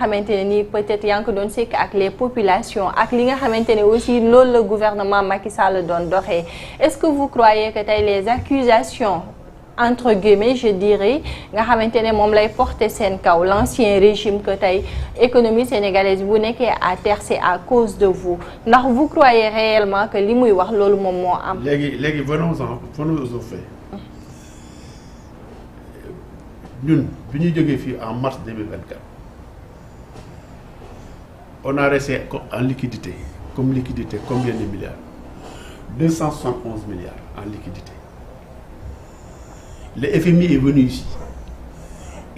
xamante ne nii peut-être yaa ngi ko doon sekk ak les populations ak li nga xamante ne aussi loolu la gouvernement Macky Sall doon doxee est-ce que vous croyez que tey les accusations entre guillemets je dirais nga xamante ne moom lay porter seen kaw l'ancien régime que tey économie sénégalaise bu nekkee à terre c'est à cause de vous ndax vous croyez réellement que li muy wax loolu moom moo am. léegi venons aux faits ñun bi ñuy jógee fii en mars 2024 on a resté en liquidité combien de milliards 271 milliards en liquidité. Le FMI est venu ici.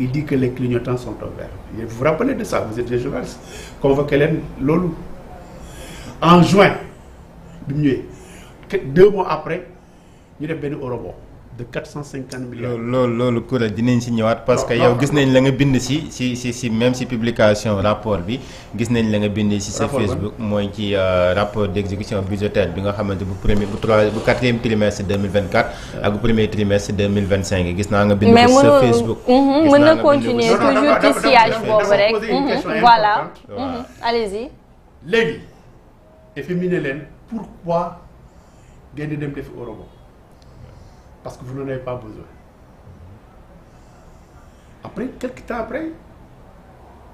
Il dit que les clignotants sont ouverts. Vous vous rappelez de ça, vous êtes des journalistes. Convoquez les loolu. En juin, 2 mois après, ñu def benn eurobond de 450 milliards. loolu Koura dinañ si ñëwaat parce que yow gis nañ la nga bind si même si publication rapport bi gis nañ la nga bind si sa Facebook mooy ci rapport d'exécution budgétaire bi nga xamante bu quatrième trimestre 2024 ak bu premier trimestre 2025 gis naa nga bind ko sa Facebook. mën na continuer toujours ci sillage boobu rek voilà allez-y. léegi FMI ne leen pourquoi ngeen di dem defi eurobond parce que vous n'en avez pas besoin. Après, quelques temps après,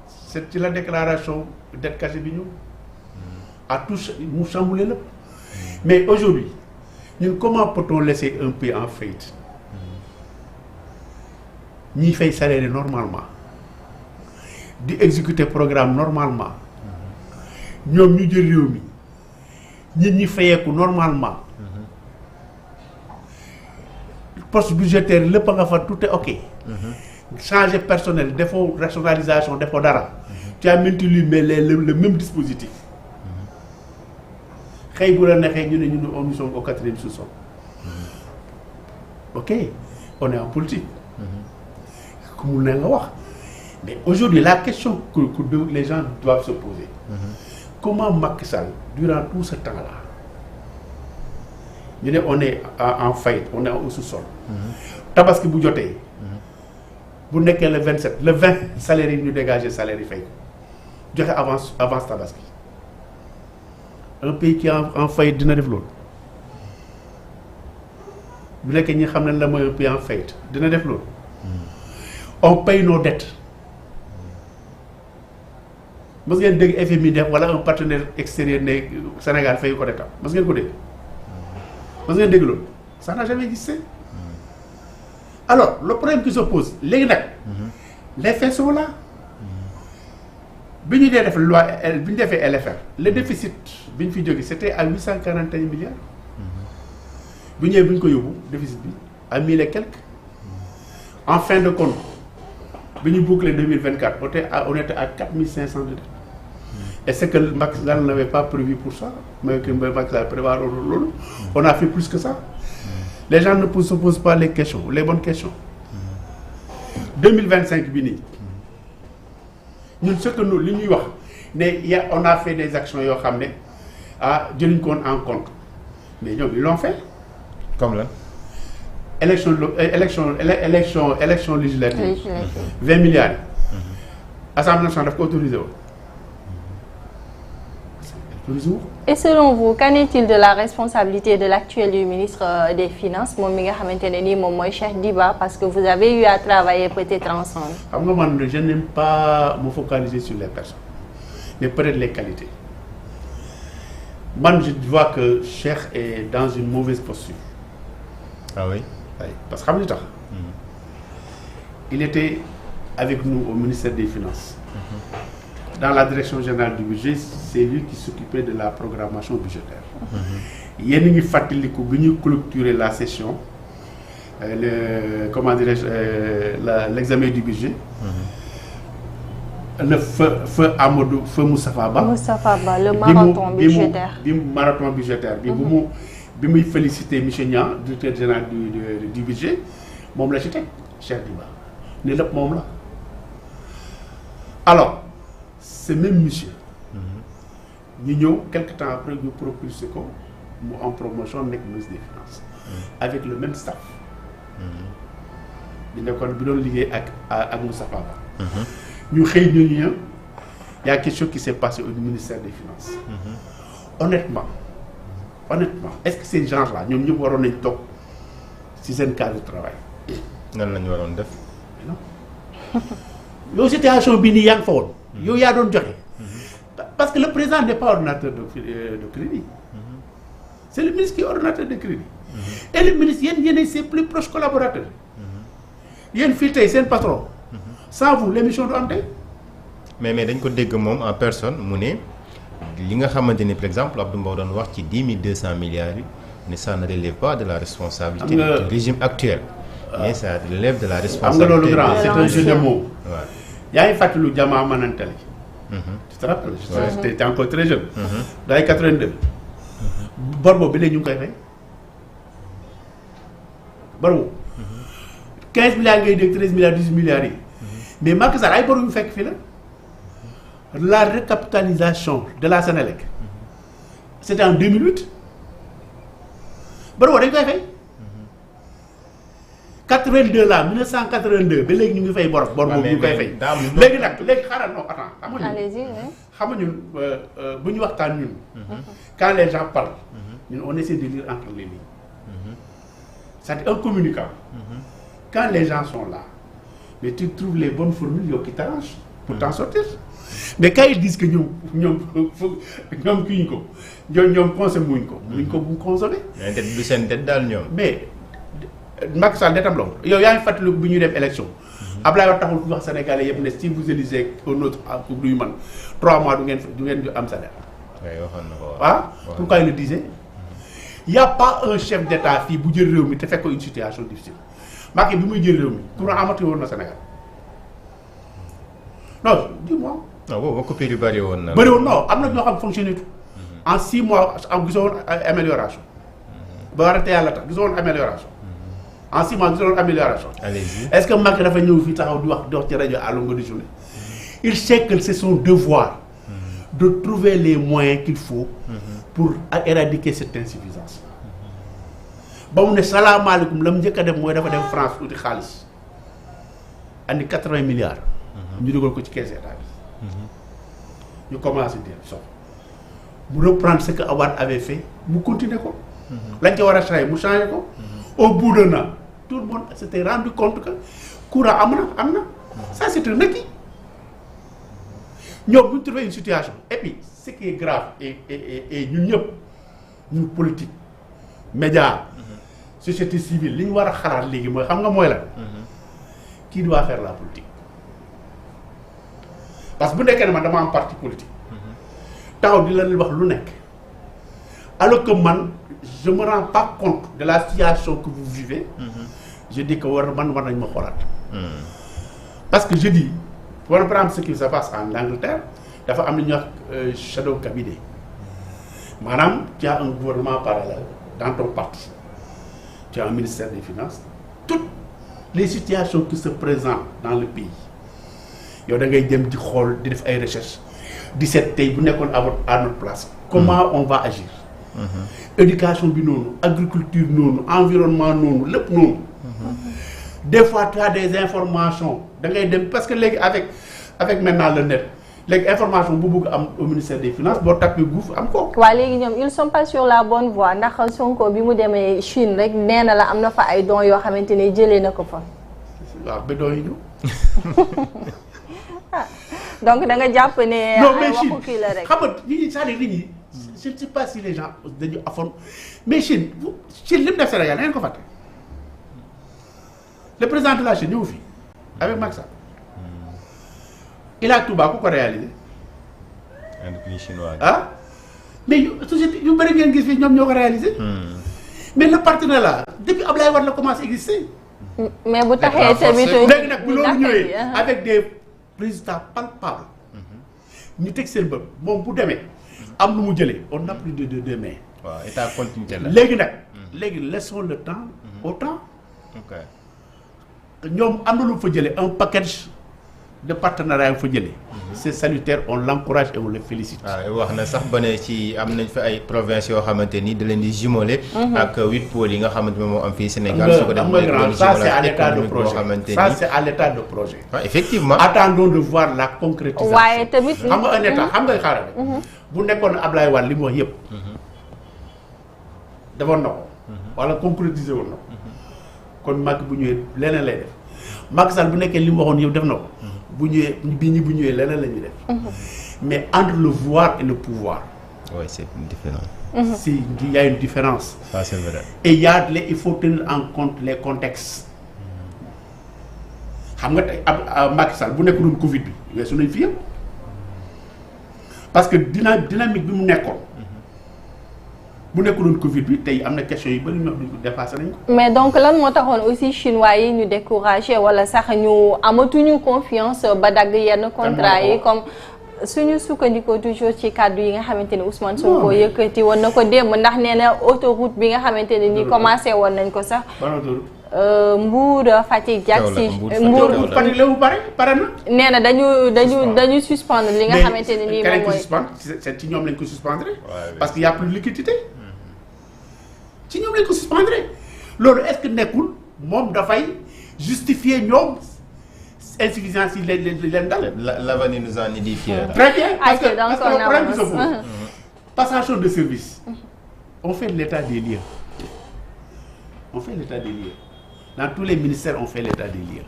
c'est la déclaration dette cachée bi ñëw à tous mu chamboulé lépp. Mais aujourd'hui, ñun comment peut-on laisser un pays en faillite ñiy fay salaire normalement di exécuter programme normalement ñoom ñu jël réew mi nit ñi fayeeku normalement. Poste budgétaire lépp nga fa tout est ok. Changer personnel defoo rationalisation defoo dara. Tu as maintenu mais le même dispositif. xëy bu la neexee ñu ne nous sommes au 4e sous-sol. Ok on est en politique. Comme ne nga wax mais aujourd'hui la question que les gens doivent se poser. Comment Macky Sall durant tout ce temps-là ñu ne on est en faillite on est au sous-sol. Tabaski bu jotee. bu nekkee le 27 le 20 salaire yi ñu dégagé salaire yi fay joxe avance tabaski un pays qui est en faillite dina def loolu bu nekkee ñi xam nañ la mooy un pays en faillite dina def loolu. On paye nos dettes. mës ngeen dégg FMI def wala un partenaire extérieur ne Sénégal fay ko dette mës ngeen ko dégg. mës ngeen dégg loolu ça n'a jamais existé. Alors le problème qui se pose léegi nag les faits sont là bi ñu dee def loi bi ñu defee LFR le déficit bi ñu fi jógee c'était à 841 milliards bu ñëwee bu ñu ko yóbbu déficit bi à 1000 et quelques en fin de compte bi ñu boucler 2024 on était à 4500 de dette et c'est que Macky Sall n'avait pas prévu pour ça mais que Macky Sall prévoir loolu on a fait plus que ça. Les gens ne se posent pas les questions, les bonnes questions. 2025 bi nii ñun ce que nous li ñuy wax ne on a fait des actions yoo xam ne jëluñ ko en compte mais ñoom ils l'ont fait. Comme là. élection législative. 20 milliards. Assemblée nationale daf ko autorisé woon. Et selon vous, qu'en est-il de la responsabilité de l'actuel ministre des Finances, moom mi nga xamante ne nii moom mooy Cheikh Diba, parce que vous avez eu à travailler peut-être ensemble. xam nga man je n'aime pas me focaliser sur les personnes, mais peut-être les qualités. Man je vois que Cheikh est dans une mauvaise posture. Ah oui. Oui, parce que xam nga tax. Il était avec nous au ministère des Finances. Dans la direction générale du budget, c'est lui qui s'occupait de la programmation budgétaire. Yéen a ngi fàttaliku bi ñuy clôturer la session l'examen du budget. Le feu Amadou feu Moustapha Ba. Le marathon budgétaire. Marathon budgétaire bi bi muy féliciter monsieur Niang directeur général du budget moom la ci teg Cheikh Diba ne lépp moom la. Alors ce même monsieur ñu ñëw quelque temps après ñu propulsé ko mu en promotion nekk ministre des finances avec le même staff bi nekkoon bi doon liggéey ak Moustapha Ba ñu xëy ñu y a quelque chose qui s'est passé au ministère des Finances. Honnêtement est-ce que ces gens-là ñoom ñëpp waroon nañ toog ci seen cadre de travail. nan la ñu waroon def. non yow situation bii nii yaa ngi fa woon. yow yaa doon joxe. parce que le président n'est pas ordonnateur de crédit. C'est le ministre qui est ordonnateur de crédit. Et le ministre yéen ses plus proches collaborateurs. yéen fii tey seen patron. sans vous l'émission du am tey. mais dañ ko dégg moom en personne mu ne li nga xamante ni par exemple Abdou Mbow doon wax ci 10 200 milliards yi ne ça ne relève pas de la responsabilité du régime actuel. mais ça relève de la responsabilité. am nga loolu grand c'est un jeu de mots. waaw yaa ngi fàttaliku jamaa manantali. tu te rappelles. j'étais encore très jeune. dans les 82. bor boobu bi léegi ñu ngi koy fay. bor boobu. 15 milliards ngay dégg 13 milliards 18 milliards yi. mais Macky Sall ay bor yu mu fekk fii la recapitalisation de la Sénélec. c'était en 2008. bor boobu dañ koy fay. 82 là 1982 ba léegi ñu ngi fay bor boobu ñu ngi koy fay. léegi nag xaaral non attends xam nga ñun. xam nga ñun bu ñu waxtaan ñun. quand les gens parlent. ñun on essaie de lire entre les lignes. c'est un communicant. Quand les gens sont là mais tu trouves les bonnes formules yow qui t'arrangent pour t'en sortir. mais quand ils disent que ñoom kii ñu ko ñoom consommé wuñ ko. wuñ ko bu consommé. mais det du seen det daal ñoom. mais Macky Sall detam la woon yow yaa ngi fàttaliku bu ñuy def élection. Ablaye wax taxul wax Sénégalais yëpp ne si vous élisez un autre pour luy man 3 mois du ngeen am salaire. waaw waxoon na ko ah pourquoi il le disait. Il y a pas un chef d'État fii bu jël réew mi te fekk ko une situation difficile. Macky bi muy jël réew mi courant amati woon na Sénégal non dis-moi. non boobu coupure yu bëri woon na. bëri woon non am na ñoo xam fonctionné tout. en 6 mois am gisoo woon amélioration. ba war a te yàlla tax gisoo woon amélioration. en 6 mois gisoo woon amélioration. allez-y. est-ce que Macky dafa ñëw fii taxaw di wax ci rajo à longueur de journée. il sait que c'est son devoir. de trouver les moyens qu'il faut. pour éradiquer cette insuffisance. ba mu ne salaamaaleykum la mu njëkk a def mooy dafa dem France uti xaalis andi 80 milliards. ñu dugal ko ci caisse état bi. ñu commencé di sox mu reprendre ce que Wade avait fait mu continuer ko. lañ ca war a changer mu changer ko. au bout d'un an tout le monde s'était rendu compte que courant am na ça c'est un acquis. ñoom bu ñu trouvé une situation et puis ce qui est grave et ñun ñëpp ñun politique média société civile li ñu war a xalaat léegi mooy xam nga mooy la qui doit faire la politique parce que bu nekkee ne man dama am parti politique taxaw di leen wax lu nekk alors que man je me rends pas compte de la situation que vous vivez. Je dis que war nañ ma xoolaat parce que je dis par exemple ce qui se passe en Angleterre dafa am lu ñuy wax shadow cabinet maanaam tu as un gouvernement parallèle dans ton parti tu as un ministère des Finances toutes les situations qui se présentent dans le pays yow da ngay dem di xool di def ay recherches di seet tey bu nekkoon à notre place comment on va agir éducation bi noonu agriculture noonu environnement noonu lépp noonu des fois tu as des informations da ngay dem parce que léegi avec maintenant le net léegi information bu bëgg am au ministère des Finances boo tapé guuf am ko. waaw léegi ñoom ils sont pas sur la bonne voie ndax Sonko bi mu demee Chine rek nee na la am na fa ay dons yoo xamante ne jëlee na ko fa. waaw ba dons yi ñëw. donc da nga jàpp ne. non mais waxu kii la rek xam nga nit ñi je ne sais pas si les gens dañu afoon mais Chine li mu def Sénégal ngeen ko fàtte. le président de la Chine ñëw fi avec Macky Sall. Ila Touba ku ko réalisé. entreprise chinoise. ah mais société yu bëri ngeen gis fii ñoom ñoo ko réalisé. mais le partenaire là depuis Ablaye Wade la commencé exister. mais bu taxee tamit. léegi nag bu loolu ñëwee avec des résultats palpables. ñu teg seen bopp moom bu demee. am lu mu jëlee on n'a plus de deux mains. waaw état continuité la. léegi nag. léegi laissons le temps au temps. ok ñoom am na lu mu fa jëlee un package de partenariat fa jëlee. c'est salutaire, on l'encourage et on le félicite. waaw wax na sax ba ne ci am nañ fa ay provinces yoo xamante ni da leen di jumeler. ak 8 pôles yi nga xamante ne moo am fii Sénégal. su ko defee ça c'est à l'état de projet. Ça c'est à l'état de projet. waaw effectivement. attendons de voir la concrétisation. waaye tamit xam nga un état xam nga xaaral. bu nekkoon Ablaye Wade li mu wax yëpp. defoon na ko. wala concrétiser woon na ko. kon Macky bu ñëwee leneen lay def Macky Sall bu nekkee li mu waxoon yëpp def na ko. bu ñëwee bu ñëwee leneen la ñuy def. mais entre le voir et le pouvoir. oui c'est différent. Il y a une différence. Ça c'est vrai. Et il faut tenir en compte les contextes. xam nga tey Macky Sall bu nekkoon Covid bi weesu nañ fi yëpp parce que dynamique bi mu nekkoon. bu nekkoon Covid bi tey am na question yu bëri ñu dépassé nañ ko. mais donc lan moo taxoon aussi chinois yi ñu découragé wala sax ñu amatuñu confiance ba dagg yenn contrat yi comme suñu sukkandikoo toujours ci kàddu yi nga xamante ni Ousmane Sonko yëkkati woon na ko démb ndax nee na autoroute bi nga xamante ne ni commencé woon nañ ko sax. Mbour Fatick Diack si Mbour Fatick la mu pare na. nee na dañu suspendre li nga xamante ne nii moom mooy. c'est ci ñoom lañ ko suspendre. parce que y a plus de liquidité. ci ñoom lañ ko suspendre loolu est-ce que nekkul moom dafay justifier ñoom insuffisance yi leen dal. l'avenir nous en dit fiers. très bien parce que le problème se pose. passation de service. on fait l'état des lieux. on fait l'état des lieux dans tous les ministères on fait l'état des lieux.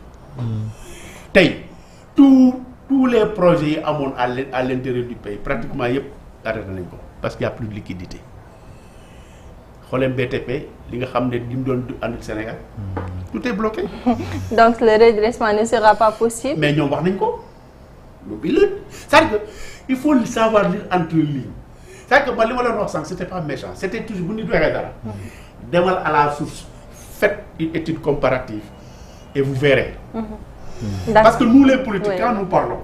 tey tous les projets yi amoon à l'intérieur du pays pratiquement yëpp arrêté nañ ko parce qu'il y a plus de liquidité. xooleen BTP li nga xam ne li mu doon ànd ak Sénégal tout est bloqué. donc le redressement ne sera pas possible. mais ñoom wax nañ ko loolu la c'est-à-dire que il faut savoir lire entre les lignes c'est-à-dire que man li ma leen wax sànq c'était pas méchant c'était toujours bu nit waxee dara. demal à la source faites une étude comparative et vous verrez. parce que nous les politiques quand nous parlons.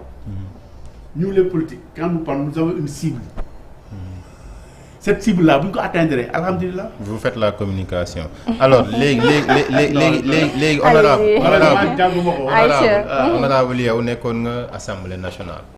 nous les politiques quand nous parlons nous avons une cible. cette cible là bu ñu ko atteindre alhamdulilah. vous faites la communication. alors léegi honorable yow nekkoon nga assemblée nationale.